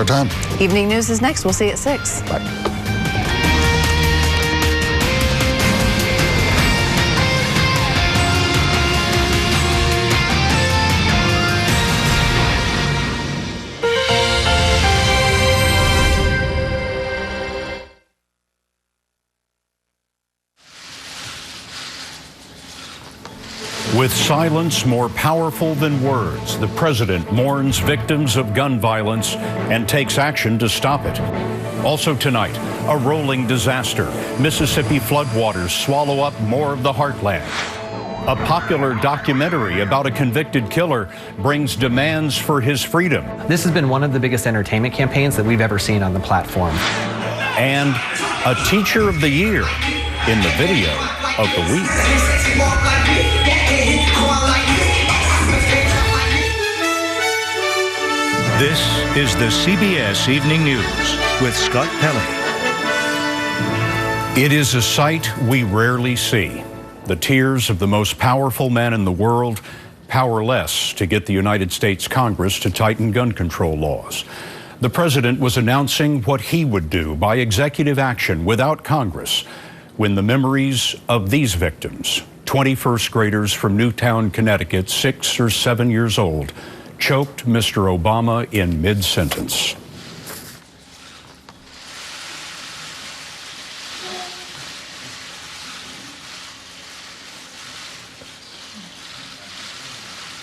Our time. Evening News is next. We'll see you at 6. Bye. With silence more powerful than words, the president mourns victims of gun violence and takes action to stop it. Also tonight, a rolling disaster. Mississippi floodwaters swallow up more of the heartland. A popular documentary about a convicted killer brings demands for his freedom. This has been one of the biggest entertainment campaigns that we've ever seen on the platform. And a Teacher of the Year in the video of the week. This is the CBS Evening News with Scott Pelley. It is a sight we rarely see. The tears of the most powerful man in the world, powerless to get the United States Congress to tighten gun control laws. The president was announcing what he would do by executive action without Congress when the memories of these victims, 21st graders from Newtown, Connecticut, 6 or 7 years old, choked Mr. Obama in mid-sentence.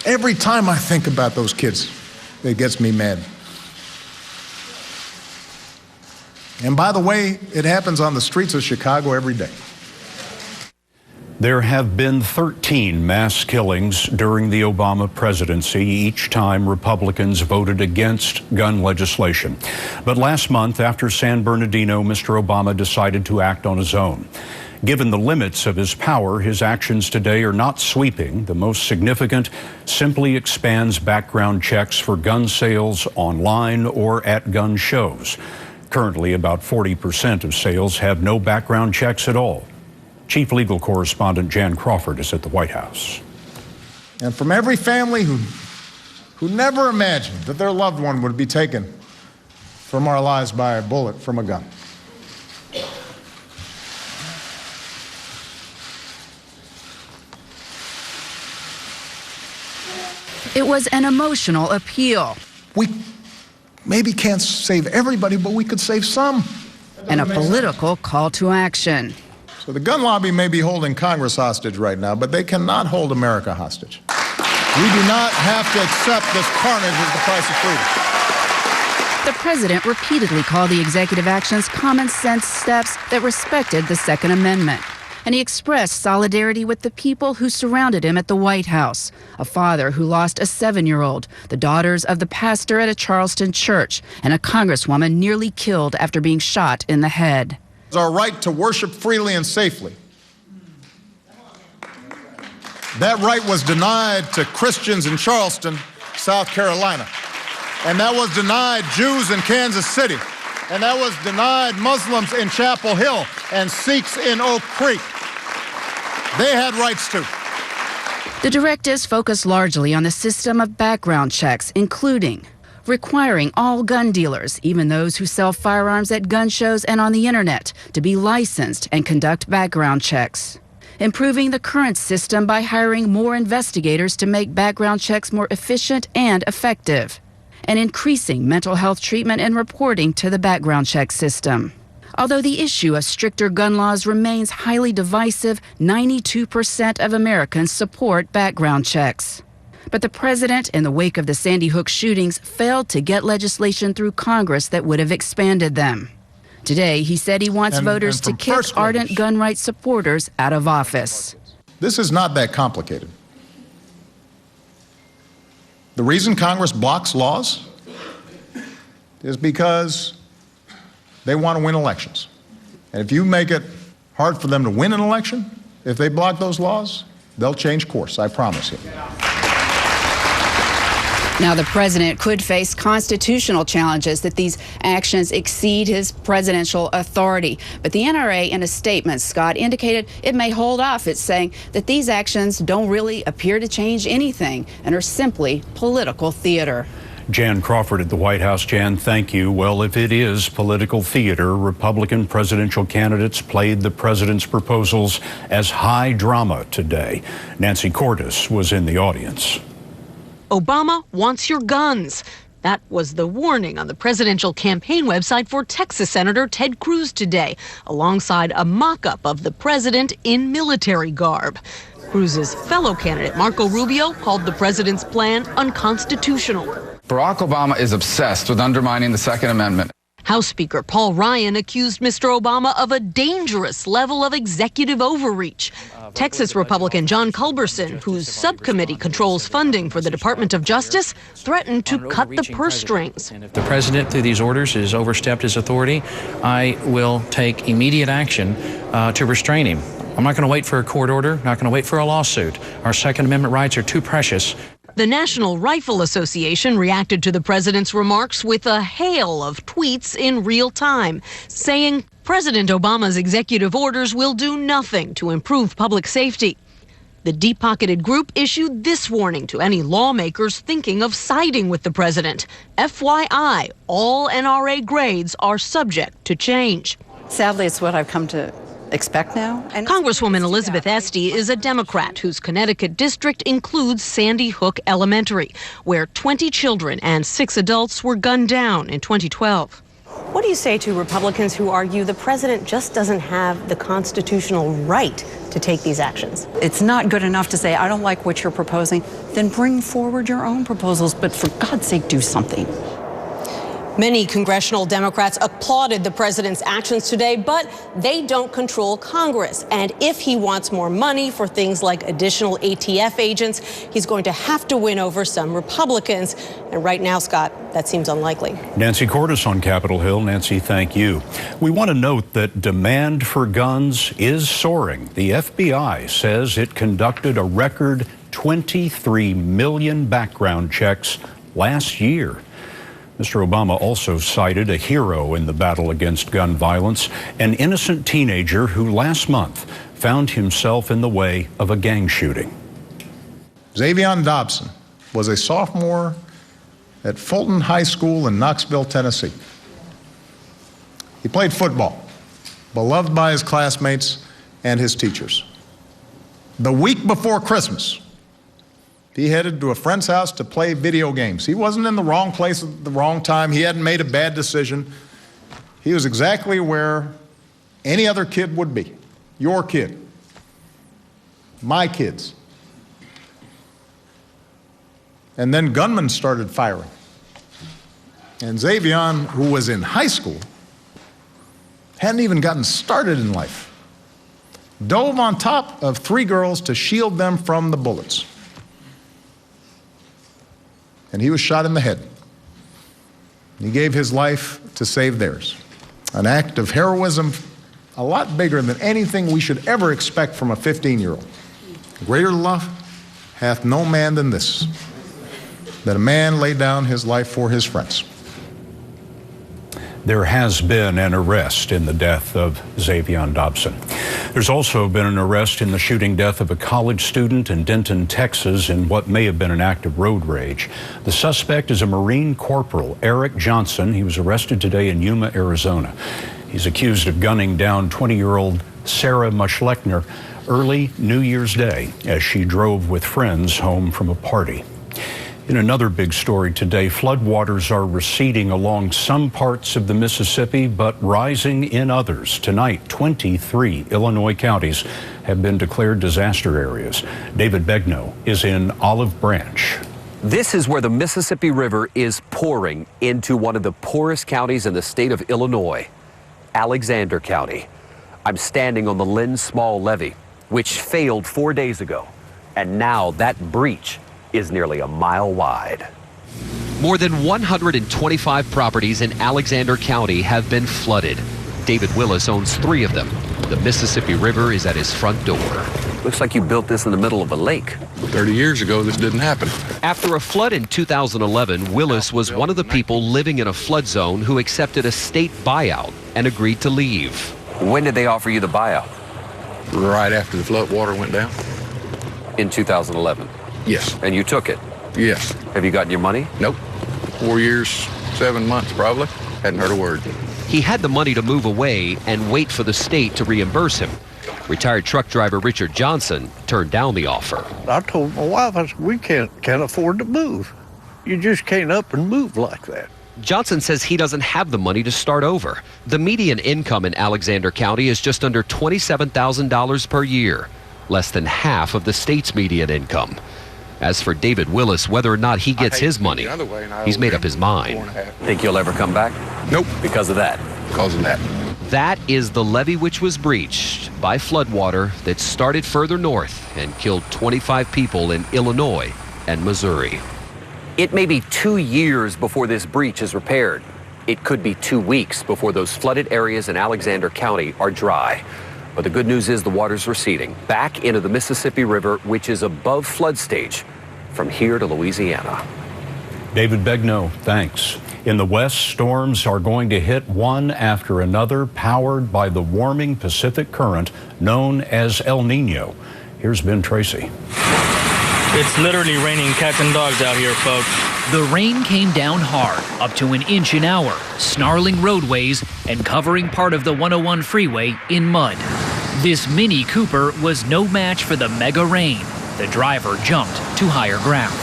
Every time I think about those kids, it gets me mad. And by the way, it happens on the streets of Chicago every day. There have been 13 mass killings during the Obama presidency, each time Republicans voted against gun legislation. But last month, after San Bernardino, Mr. Obama decided to act on his own. Given the limits of his power, his actions today are not sweeping. The most significant simply expands background checks for gun sales online or at gun shows. Currently, about 40% of sales have no background checks at all. Chief Legal Correspondent Jan Crawford is at the White House. And from every family who never imagined that their loved one would be taken from our lives by a bullet from a gun. It was an emotional appeal. We maybe can't save everybody, but we could save some. And a political call to action. So the gun lobby may be holding Congress hostage right now, but they cannot hold America hostage. We do not have to accept this carnage as the price of freedom. The president repeatedly called the executive actions common sense steps that respected the Second Amendment. And he expressed solidarity with the people who surrounded him at the White House. A father who lost a 7-year-old, the daughters of the pastor at a Charleston church, and a congresswoman nearly killed after being shot in the head. It's our right to worship freely and safely. That right was denied to Christians in Charleston, South Carolina. And that was denied Jews in Kansas City. And that was denied Muslims in Chapel Hill and Sikhs in Oak Creek. They had rights too. The directives focus largely on the system of background checks, including requiring all gun dealers, even those who sell firearms at gun shows and on the internet, to be licensed and conduct background checks. Improving the current system by hiring more investigators to make background checks more efficient and effective. And increasing mental health treatment and reporting to the background check system. Although the issue of stricter gun laws remains highly divisive, 92% of Americans support background checks. But the president, in the wake of the Sandy Hook shootings, failed to get legislation through Congress that would have expanded them. Today, he said he wants voters to kick ardent gun rights supporters out of office. This is not that complicated. The reason Congress blocks laws is because they want to win elections. And if you make it hard for them to win an election, if they block those laws, they'll change course, I promise you. Now, the president could face constitutional challenges that these actions exceed his presidential authority. But the NRA, in a statement, Scott, indicated it may hold off. It's saying that these actions don't really appear to change anything and are simply political theater. Jan Crawford at the White House. Jan, thank you. Well, if it is political theater, Republican presidential candidates played the president's proposals as high drama today. Nancy Cordes was in the audience. Obama wants your guns. That was the warning on the presidential campaign website for Texas Senator Ted Cruz today, alongside a mock-up of the president in military garb. Cruz's fellow candidate, Marco Rubio, called the president's plan unconstitutional. Barack Obama is obsessed with undermining the Second Amendment. House Speaker Paul Ryan accused Mr. Obama of a dangerous level of executive overreach. Texas Republican John Culberson, whose subcommittee controls funding for the Department of Justice, threatened to cut the purse strings. And if the president, through these orders, has overstepped his authority, I will take immediate action to restrain him. I'm not going to wait for a court order, not going to wait for a lawsuit. Our Second Amendment rights are too precious. The National Rifle Association reacted to the president's remarks with a hail of tweets in real time, saying President Obama's executive orders will do nothing to improve public safety. The deep-pocketed group issued this warning to any lawmakers thinking of siding with the president. FYI, all NRA grades are subject to change. Sadly, it's what I've come to expect now. And Congresswoman Elizabeth Esty is a Democrat whose Connecticut district includes Sandy Hook Elementary, where 20 children and 6 adults were gunned down in 2012. What do you say to Republicans who argue the president just doesn't have the constitutional right to take these actions? It's not good enough to say, I don't like what you're proposing. Then bring forward your own proposals, but for God's sake, do something. Many congressional Democrats applauded the president's actions today, but they don't control Congress. And if he wants more money for things like additional ATF agents, he's going to have to win over some Republicans. And right now, Scott, that seems unlikely. Nancy Cordes on Capitol Hill. Nancy, thank you. We want to note that demand for guns is soaring. The FBI says it conducted a record 23 million background checks last year. Mr. Obama also cited a hero in the battle against gun violence, an innocent teenager who last month found himself in the way of a gang shooting. Xavion Dobson was a sophomore at Fulton High School in Knoxville, Tennessee. He played football, beloved by his classmates and his teachers. The week before Christmas, he headed to a friend's house to play video games. He wasn't in the wrong place at the wrong time. He hadn't made a bad decision. He was exactly where any other kid would be. Your kid. My kids. And then gunmen started firing. And Xavion, who was in high school, hadn't even gotten started in life, dove on top of 3 girls to shield them from the bullets. And he was shot in the head. He gave his life to save theirs. An act of heroism a lot bigger than anything we should ever expect from a 15-year-old. Greater love hath no man than this, that a man lay down his life for his friends. There has been an arrest in the death of Xavion Dobson. There's also been an arrest in the shooting death of a college student in Denton, Texas, in what may have been an act of road rage. The suspect is a Marine Corporal, Eric Johnson. He was arrested today in Yuma, Arizona. He's accused of gunning down 20-year-old Sarah Muschlechner early New Year's Day as she drove with friends home from a party. In another big story today, floodwaters are receding along some parts of the Mississippi, but rising in others. Tonight, 23 Illinois counties have been declared disaster areas. David Begnaud is in Olive Branch. This is where the Mississippi River is pouring into one of the poorest counties in the state of Illinois, Alexander County. I'm standing on the Lynn Small Levee, which failed 4 days ago, and now that breach is nearly a mile wide. More than 125 properties in Alexander County have been flooded. David Willis owns 3 of them. The Mississippi River is at his front door. Looks like you built this in the middle of a lake. 30 years ago, this didn't happen. After a flood in 2011, Willis was one of the people living in a flood zone who accepted a state buyout and agreed to leave. When did they offer you the buyout? Right after the flood water went down. In 2011? Yes. And you took it? Yes. Have you gotten your money? Nope. 4 years, 7 months probably. Hadn't heard a word. He had the money to move away and wait for the state to reimburse him. Retired truck driver Richard Johnson turned down the offer. I told my wife, I said, we can't afford to move. You just can't up and move like that. Johnson says he doesn't have the money to start over. The median income in Alexander County is just under $27,000 per year, less than half of the state's median income. As for David Willis, whether or not he gets his money, he's made up his mind. Think you'll ever come back? Nope. Because of that? Because of that. That is the levee which was breached by floodwater that started further north and killed 25 people in Illinois and Missouri. It may be 2 years before this breach is repaired. It could be 2 weeks before those flooded areas in Alexander County are dry. But the good news is the water's receding back into the Mississippi River, which is above flood stage from here to Louisiana. David Begnaud, thanks. In the west, storms are going to hit one after another, powered by the warming Pacific current known as El Nino. Here's Ben Tracy. It's literally raining cats and dogs out here, folks. The rain came down hard, up to an inch an hour, snarling roadways and covering part of the 101 freeway in mud. This Mini Cooper was no match for the mega rain. The driver jumped to higher ground.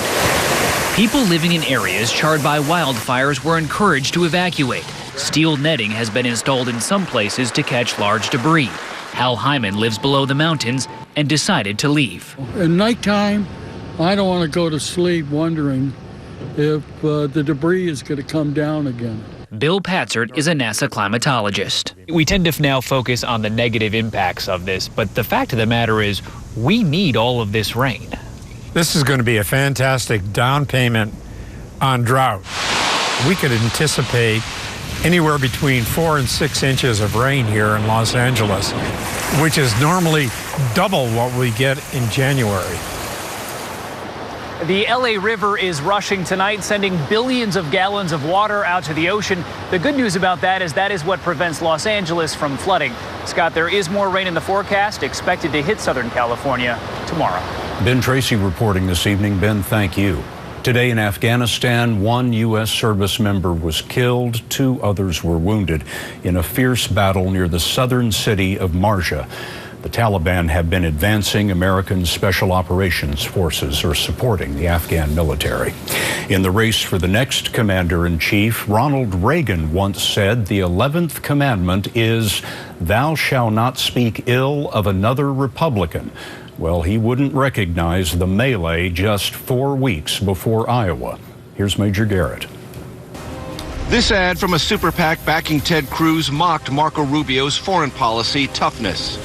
People living in areas charred by wildfires were encouraged to evacuate. Steel netting has been installed in some places to catch large debris. Hal Hyman lives below the mountains and decided to leave. At nighttime, I don't want to go to sleep wondering if the debris is going to come down again. Bill Patzert is a NASA climatologist. We tend to now focus on the negative impacts of this, but the fact of the matter is we need all of this rain. This is going to be a fantastic down payment on drought. We could anticipate anywhere between 4 and 6 inches of rain here in Los Angeles, which is normally double what we get in January. The LA River is rushing tonight, sending billions of gallons of water out to the ocean. The good news about that is what prevents Los Angeles from flooding. Scott, there is more rain in the forecast, expected to hit Southern California tomorrow. Ben Tracy reporting this evening. Ben, thank you. Today in Afghanistan, 1 U.S. service member was killed, 2 others were wounded in a fierce battle near the southern city of Marja. The Taliban have been advancing. American Special Operations Forces are supporting the Afghan military. In the race for the next commander-in-chief, Ronald Reagan once said the 11th commandment is, "Thou shalt not speak ill of another Republican." Well, he wouldn't recognize the melee just 4 weeks before Iowa. Here's Major Garrett. This ad from a super PAC backing Ted Cruz mocked Marco Rubio's foreign policy toughness.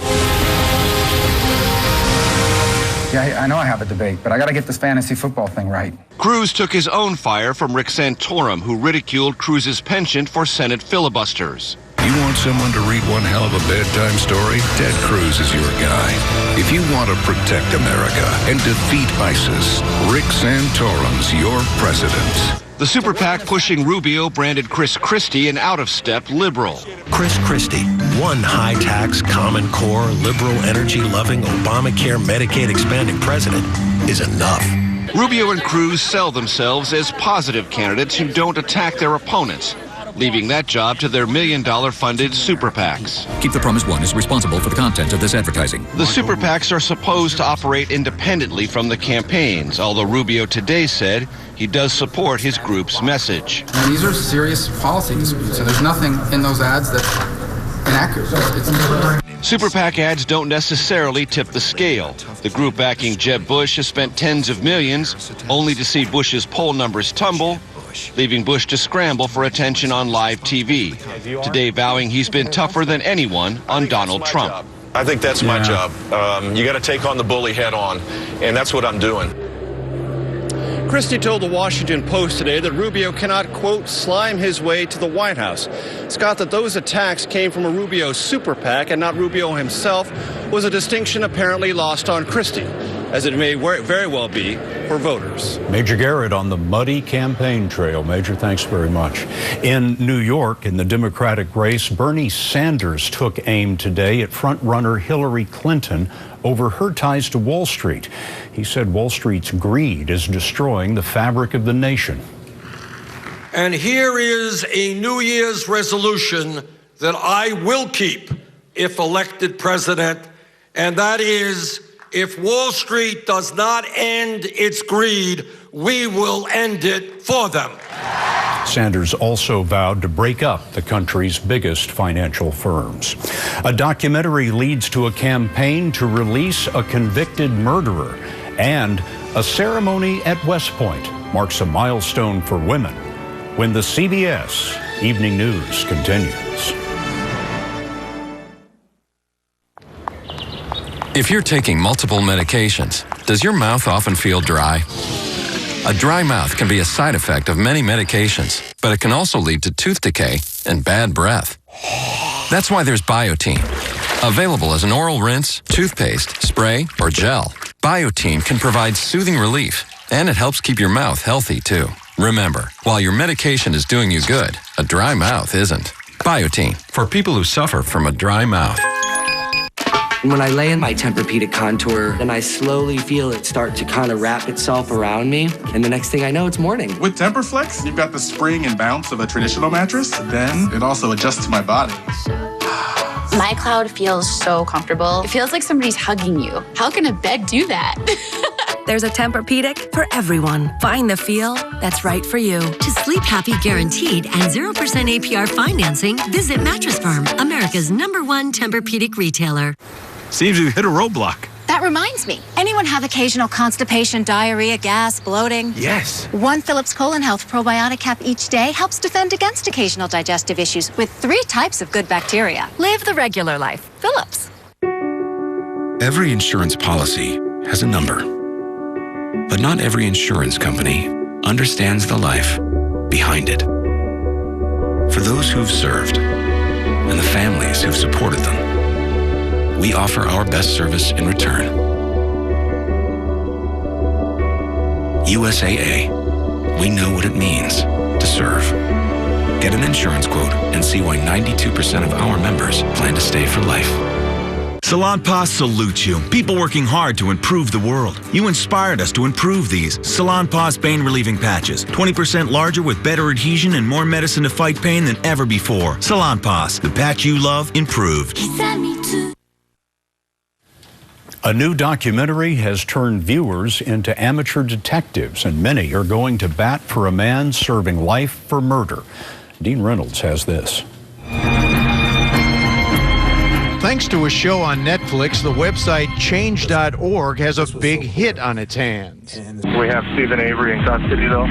Yeah, I know I have a debate, but I got to get this fantasy football thing right. Cruz took his own fire from Rick Santorum, who ridiculed Cruz's penchant for Senate filibusters. You want someone to read one hell of a bedtime story? Ted Cruz is your guy. If you want to protect America and defeat ISIS, Rick Santorum's your president. The super PAC pushing Rubio branded Chris Christie an out-of-step liberal. Chris Christie, one high-tax, Common Core, liberal, energy-loving, Obamacare, Medicaid-expanding president is enough. Rubio and Cruz sell themselves as positive candidates who don't attack their opponents, leaving that job to their $1 million funded super PACs. Keep the Promise One is responsible for the content of this advertising. The super PACs are supposed to operate independently from the campaigns, although Rubio today said he does support his group's message. And these are serious policy disputes, and there's nothing in those ads that's inaccurate. Super PAC ads don't necessarily tip the scale. The group backing Jeb Bush has spent tens of millions, only to see Bush's poll numbers tumble, leaving Bush to scramble for attention on live TV, today vowing he's been tougher than anyone on Donald Trump. I think that's my job. You got to take on the bully head on, and that's what I'm doing. Christie told the Washington Post today that Rubio cannot, quote, slime his way to the White House. Scott, that those attacks came from a Rubio super PAC and not Rubio himself was a distinction apparently lost on Christie, as it may very well be for voters. Major Garrett on the muddy campaign trail. Major, thanks very much. In New York, in the Democratic race, Bernie Sanders took aim today at frontrunner Hillary Clinton over her ties to Wall Street. He said Wall Street's greed is destroying the fabric of the nation. And here is a New Year's resolution that I will keep if elected president, and that is, if Wall Street does not end its greed, we will end it for them. Sanders also vowed to break up the country's biggest financial firms. A documentary leads to a campaign to release a convicted murderer, and a ceremony at West Point marks a milestone for women when the CBS Evening News continues. If you're taking multiple medications, does your mouth often feel dry? A dry mouth can be a side effect of many medications, but it can also lead to tooth decay and bad breath. That's why there's Biotene. Available as an oral rinse, toothpaste, spray, or gel, Biotene can provide soothing relief, and it helps keep your mouth healthy too. Remember, while your medication is doing you good, a dry mouth isn't. Biotene, for people who suffer from a dry mouth. When I lay in my Tempur-Pedic contour, then I slowly feel it start to kind of wrap itself around me, and the next thing I know, it's morning. With TemperFlex, you've got the spring and bounce of a traditional mattress, then it also adjusts to my body. My cloud feels so comfortable. It feels like somebody's hugging you. How can a bed do that? There's a Tempur-Pedic for everyone. Find the feel that's right for you. To sleep happy guaranteed and 0% APR financing, visit Mattress Firm, America's #1 Tempur-Pedic retailer. Seems we've hit a roadblock. That reminds me. Anyone have occasional constipation, diarrhea, gas, bloating? Yes. One Philips Colon Health probiotic cap each day helps defend against occasional digestive issues with 3 types of good bacteria. Live the regular life. Philips. Every insurance policy has a number. But not every insurance company understands the life behind it. For those who've served and the families who've supported them, we offer our best service in return. USAA, we know what it means to serve. Get an insurance quote and see why 92% of our members plan to stay for life. Salonpas salutes you. People working hard to improve the world. You inspired us to improve these. Salonpas pain relieving patches. 20% larger with better adhesion and more medicine to fight pain than ever before. Salonpas, the patch you love, improved. A new documentary has turned viewers into amateur detectives, and many are going to bat for a man serving life for murder. Dean Reynolds has this. Thanks to a show on Netflix, the website change.org has a big hit on its hands. We have Stephen Avery in custody, though.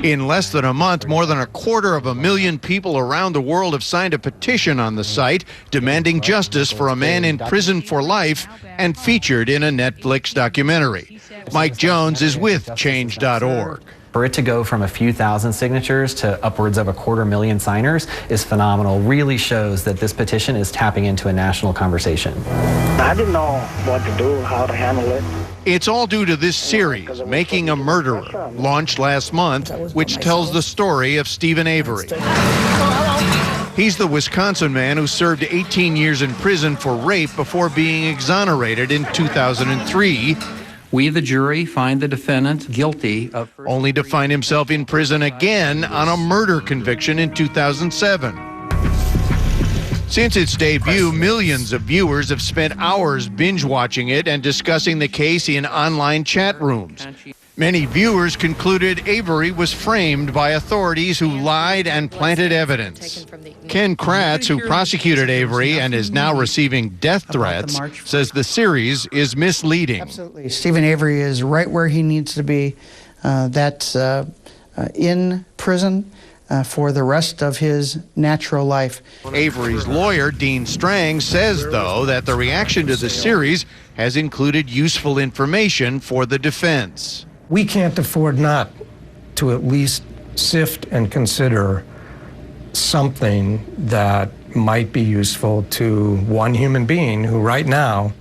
In less than a month, more than 250,000 people around the world have signed a petition on the site demanding justice for a man in prison for life and featured in a Netflix documentary. Mike Jones is with change.org. For it to go from a few thousand signatures to upwards of 250,000 signers is phenomenal. Really shows that this petition is tapping into a national conversation. I didn't know what to do, how to handle it. It's all due to this series, Making a Murderer, launched last month, which tells the story of Stephen Avery. He's the Wisconsin man who served 18 years in prison for rape before being exonerated in 2003. We, the jury, find the defendant guilty of... Only to find himself in prison again on a murder conviction in 2007. Since its debut, millions of viewers have spent hours binge-watching it and discussing the case in online chat rooms. Many viewers concluded Avery was framed by authorities who lied and planted evidence. Ken Kratz, who prosecuted Avery and is now receiving death threats, says the series is misleading. Absolutely. Stephen Avery is right where he needs to be. That's in prison for the rest of his natural life. Avery's lawyer, Dean Strang, says, though, that the reaction to the series has included useful information for the defense. We can't afford not to at least sift and consider something that might be useful to one human being who right now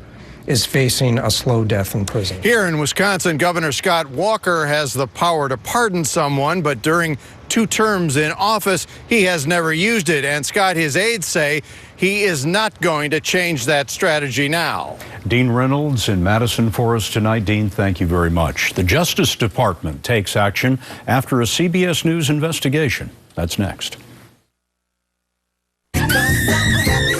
is facing a slow death in prison. Here in Wisconsin, Governor Scott Walker has the power to pardon someone, but during 2 terms in office, he has never used it. And Scott, his aides say he is not going to change that strategy now. Dean Reynolds in Madison for us tonight. Dean, thank you very much. The Justice Department takes action after a CBS News investigation. That's next.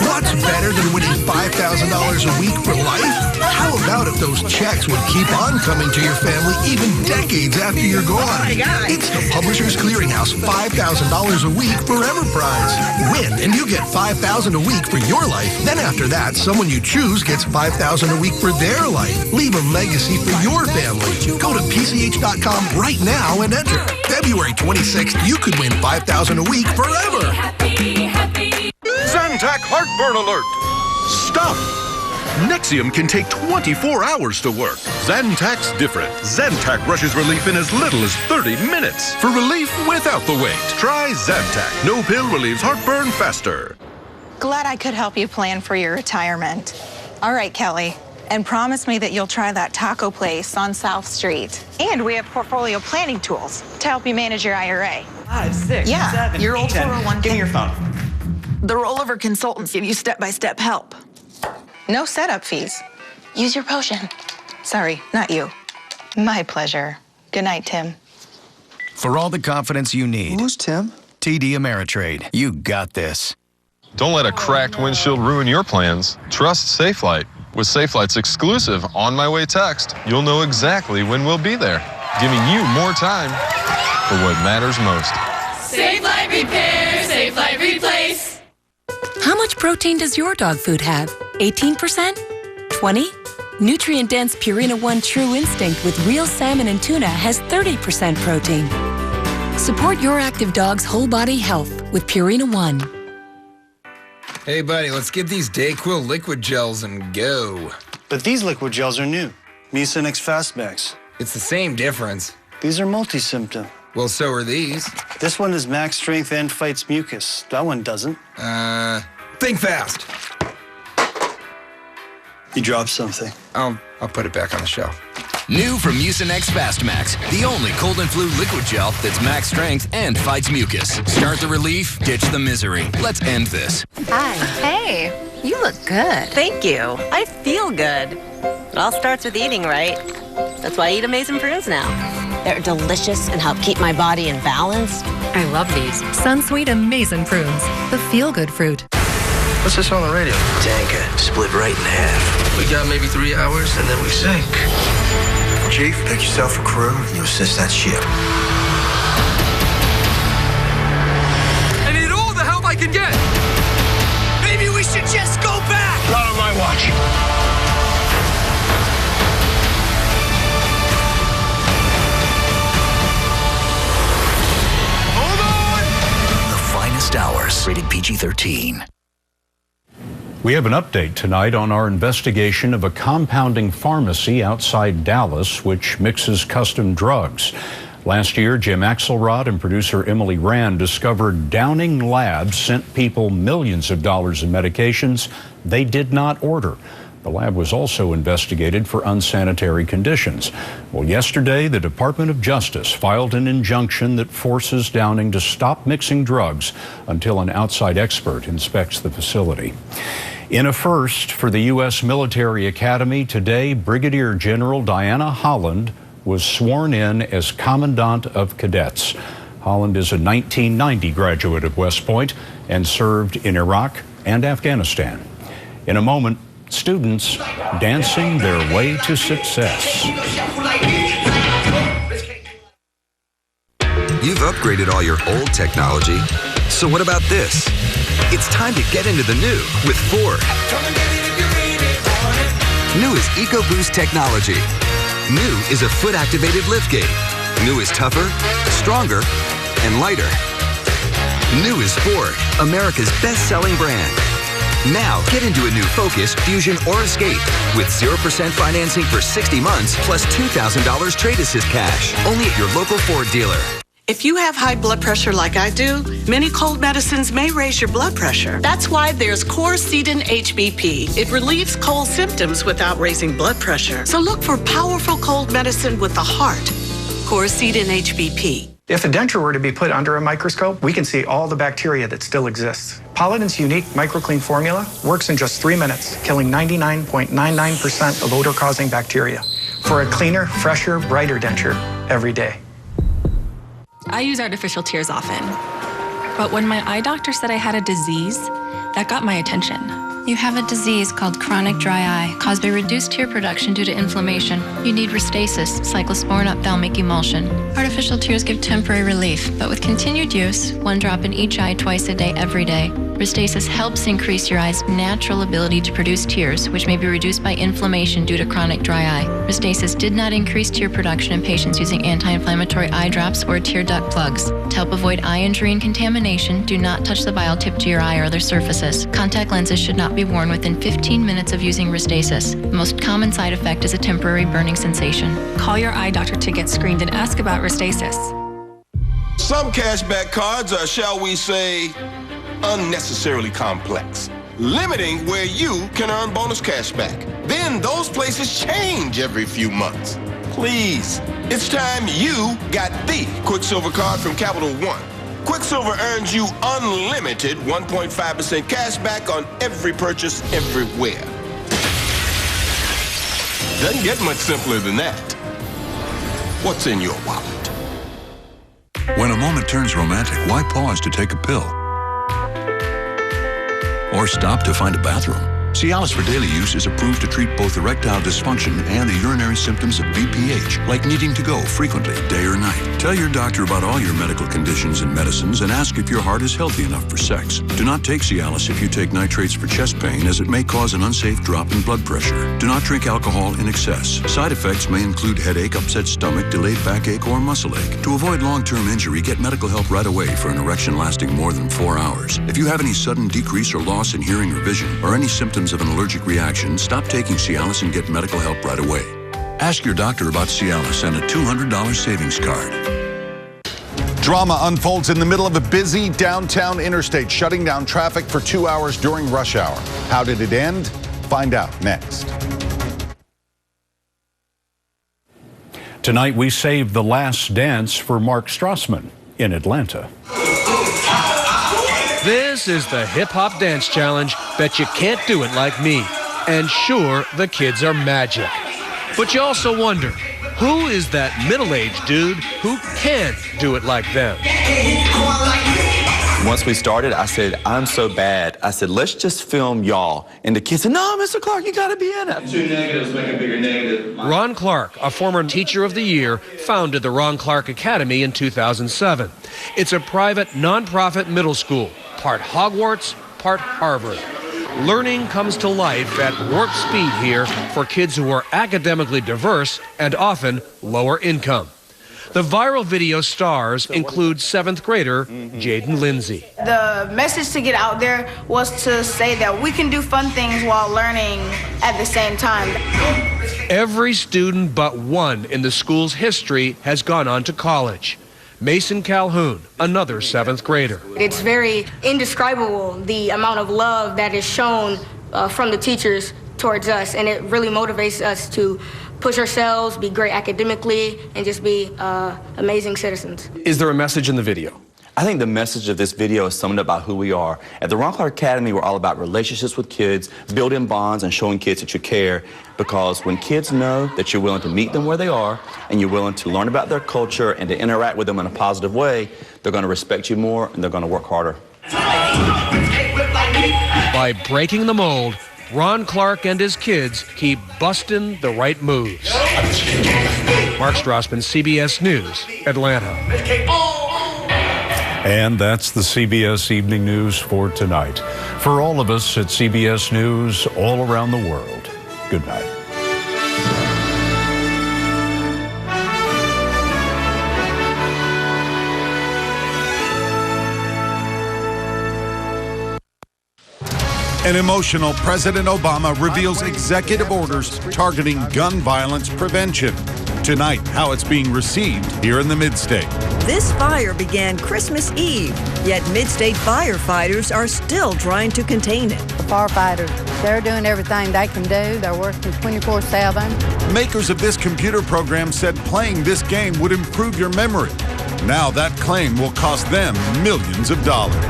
What's better than winning $5,000 a week for life? How about if those checks would keep on coming to your family even decades after you're gone? Oh my God. It's the Publishers Clearinghouse $5,000 a week Forever Prize. Win and you get $5,000 a week for your life. Then after that, someone you choose gets $5,000 a week for their life. Leave a legacy for your family. Go to PCH.com right now and enter. February 26th, you could win $5,000 a week forever. Zantac heartburn alert! Stop! Nexium can take 24 hours to work. Zantac's different. Zantac rushes relief in as little as 30 minutes. For relief without the wait, try Zantac. No pill relieves heartburn faster. Glad I could help you plan for your retirement. All right, Kelly. And promise me that you'll try that taco place on South Street. And we have portfolio planning tools to help you manage your IRA. 5, 6, yeah, 7, your old 401k. Give me your phone. The rollover consultants give you step-by-step help. No setup fees. Use your potion. Sorry, not you. My pleasure. Good night, Tim. For all the confidence you need. Who's Tim? TD Ameritrade. You got this. Don't let a cracked windshield ruin your plans. Trust SafeLight. With SafeLight's exclusive On My Way text, you'll know exactly when we'll be there, giving you more time for what matters most. SafeLight Repair, SafeLight Replace. How much protein does your dog food have? 18%? 20? Nutrient-dense Purina One True Instinct with real salmon and tuna has 30% protein. Support your active dog's whole body health with Purina One. Hey, buddy, let's get these Dayquil liquid gels and go. But these liquid gels are new. Mucinex Fastmax. It's the same difference. These are multi-symptom. Well, so are these. This one is max strength and fights mucus. That one doesn't. Think fast. You dropped something. I'll put it back on the shelf. New from Mucinex Fastmax, the only cold and flu liquid gel that's max strength and fights mucus. Start the relief, ditch the misery. Let's end this. Hi. Hey, you look good. Thank you. I feel good. It all starts with eating right. That's why I eat Amazing Prunes now. They're delicious and help keep my body in balance. I love these. Sunsweet Amazing Prunes, the feel-good fruit. What's this on the radio? Tanker, split right in half. We got maybe 3 hours and then we sink. Chief, pick yourself a crew and you assist that ship. I need all the help I can get. Maybe we should just go back. Not on my watch. Hours. Rated PG-13. We have an update tonight on our investigation of a compounding pharmacy outside Dallas which mixes custom drugs. Last year, Jim Axelrod and producer Emily Rand discovered Downing Labs sent people millions of dollars in medications they did not order. The lab was also investigated for unsanitary conditions. Well, yesterday, the Department of Justice filed an injunction that forces Downing to stop mixing drugs until an outside expert inspects the facility. In a first for the U.S. Military Academy, today, Brigadier General Diana Holland was sworn in as Commandant of Cadets. Holland is a 1990 graduate of West Point and served in Iraq and Afghanistan. In a moment, students dancing their way to success. You've upgraded all your old technology, so what about this? It's time to get into the new with Ford. New is EcoBoost technology. New is a foot-activated liftgate. New is tougher, stronger, and lighter. New is Ford, America's best-selling brand. Now, get into a new Focus, Fusion, or Escape with 0% financing for 60 months plus $2,000 trade assist cash. Only at your local Ford dealer. If you have high blood pressure like I do, many cold medicines may raise your blood pressure. That's why there's Coricidin HBP. It relieves cold symptoms without raising blood pressure. So look for powerful cold medicine with the heart. Coricidin HBP. If a denture were to be put under a microscope, we can see all the bacteria that still exists. Polident's unique microclean formula works in just 3 minutes, killing 99.99% of odor-causing bacteria for a cleaner, fresher, brighter denture every day. I use artificial tears often, but when my eye doctor said I had a disease, that got my attention. You have a disease called chronic dry eye, caused by reduced tear production due to inflammation. You need Restasis, cyclosporin ophthalmic emulsion. Artificial tears give temporary relief, but with continued use, 1 drop in each eye twice a day, every day, Restasis helps increase your eye's natural ability to produce tears, which may be reduced by inflammation due to chronic dry eye. Restasis did not increase tear production in patients using anti-inflammatory eye drops or tear duct plugs. To help avoid eye injury and contamination, do not touch the vial tip to your eye or other surfaces. Contact lenses should not be worn within 15 minutes of using Restasis. The most common side effect is a temporary burning sensation. Call your eye doctor to get screened and ask about Restasis. Some cashback cards are, shall we say, unnecessarily complex, limiting where you can earn bonus cashback. Then those places change every few months. Please, it's time you got the Quicksilver card from Capital One. Quicksilver earns you unlimited 1.5% cash back on every purchase everywhere. Doesn't get much simpler than that. What's in your wallet? When a moment turns romantic, why pause to take a pill? Or stop to find a bathroom? Cialis for daily use is approved to treat both erectile dysfunction and the urinary symptoms of BPH, like needing to go frequently, day or night. Tell your doctor about all your medical conditions and medicines and ask if your heart is healthy enough for sex. Do not take Cialis if you take nitrates for chest pain, as it may cause an unsafe drop in blood pressure. Do not drink alcohol in excess. Side effects may include headache, upset stomach, delayed backache, or muscle ache. To avoid long-term injury, get medical help right away for an erection lasting more than 4 hours. If you have any sudden decrease or loss in hearing or vision, or any symptoms of an allergic reaction, stop taking Cialis and get medical help right away. Ask your doctor about Cialis and a $200 savings card. Drama unfolds in the middle of a busy downtown interstate, shutting down traffic for 2 hours during rush hour. How did it end? Find out next. Tonight, we save the last dance for Mark Strassman in Atlanta. This is the Hip Hop Dance Challenge. Bet you can't do it like me. And sure, the kids are magic. But you also wonder, who is that middle-aged dude who can't do it like them? Once we started, I said, I'm so bad. I said, let's just film y'all. And the kids said, no, Mr. Clark, you gotta be in it. 2 negatives make a bigger negative. Ron Clark, a former Teacher of the Year, founded the Ron Clark Academy in 2007. It's a private, nonprofit middle school, part Hogwarts, part Harvard. Learning comes to life at warp speed here for kids who are academically diverse and often lower income. The viral video stars include 7th grader Jaden Lindsay. The message to get out there was to say that we can do fun things while learning at the same time. Every student but one in the school's history has gone on to college. Mason Calhoun, another 7th grader. It's very indescribable, the amount of love that is shown from the teachers towards us, and it really motivates us to push ourselves, be great academically, and just be amazing citizens. Is there a message in the video? I think the message of this video is something about who we are. At the Ron Clark Academy, we're all about relationships with kids, building bonds and showing kids that you care, because when kids know that you're willing to meet them where they are and you're willing to learn about their culture and to interact with them in a positive way, they're going to respect you more and they're going to work harder. By breaking the mold, Ron Clark and his kids keep busting the right moves. Mark Strassman, CBS News, Atlanta. And that's the CBS Evening News for tonight. For all of us at CBS News all around the world, good night. An emotional President Obama reveals executive orders targeting gun violence prevention. Tonight, how it's being received here in the Mid-State. This fire began Christmas Eve, yet Mid-State firefighters are still trying to contain it. The firefighters, they're doing everything they can do. They're working 24/7. Makers of this computer program said playing this game would improve your memory. Now that claim will cost them millions of dollars.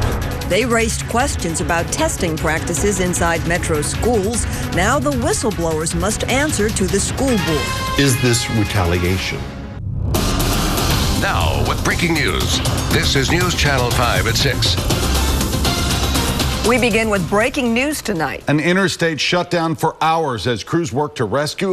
They raised questions about testing practices inside Metro schools. Now the whistleblowers must answer to the school board. Is this retaliation? Now, with breaking news, this is News Channel 5 at 6. We begin with breaking news tonight. An interstate shut down for hours as crews work to rescue